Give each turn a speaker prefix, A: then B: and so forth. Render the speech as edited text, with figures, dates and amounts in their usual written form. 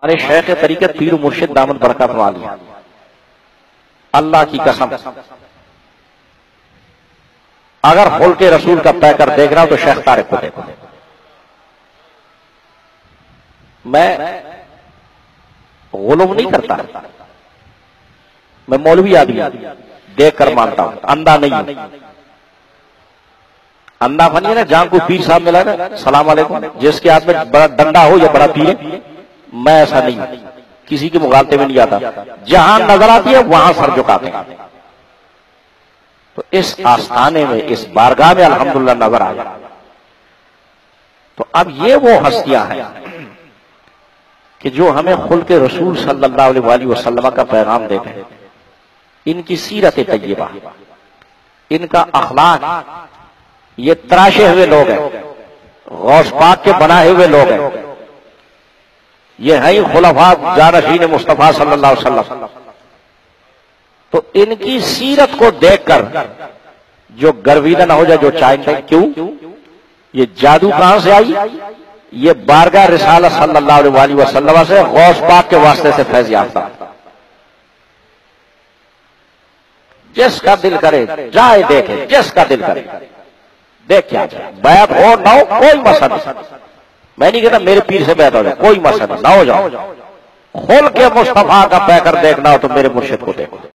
A: ارے شیخ طریقت پیر و مرشد دامن برکات والی، اللہ کی قسم اگر خلق رسول کا پیکر دیکھ رہا ہوں تو شیخ طارق کو دیکھو۔ میں غلو نہیں کرتا، میں مولوی آدمی دیکھ کر مانتا ہوں، اندھا نہیں ہوں۔ اندھا فنی ہے نا، جہاں کوئی پیر صاحب ملا نا السلام علیکم، جس کے ہاتھ میں بڑا ڈنڈا ہو یا بڑا پیر ہے، میں ایسا نہیں ہوں، کسی کے مغالطے میں نہیں آتا، جہاں نظر آتی ہے وہاں سر جھکاتے ہیں۔ تو اس آستانے میں، اس بارگاہ میں الحمدللہ نظر آیا۔ تو اب یہ وہ ہستیاں ہیں کہ جو ہمیں خلق رسول صلی اللہ علیہ وآلہ وسلم کا پیغام دیتے ہیں، ان کی سیرت طیبہ، ان کا اخلاق، یہ تراشے ہوئے لوگ ہیں، غوث پاک کے بنائے ہوئے لوگ ہیں، یہ ہیں خلفاء جانشین مصطفیٰ صلی اللہ علیہ وسلم۔ تو ان کی سیرت کو دیکھ کر جو گرویدہ نہ ہو جائے، جو چاہتے کیوں یہ جادو کہاں سے آئی؟ یہ بارگاہ رسالت صلی اللہ علیہ وآلہ وسلم سے، غوث پاک کے واسطے سے فیض یافتہ۔ جس کا دل کرے جائے دیکھے، جس کا دل کرے دیکھ کیا جائے، بیعت ہو نہ ہو کوئی مسئلہ نہیں، میں نہیں کہتا میرے پیر سے بیعت ہو جائے، کوئی مسئلہ نہ ہو جاؤ، خلق مصطفیٰ کا پیکر دیکھنا ہو تو میرے مرشد کو دیکھو۔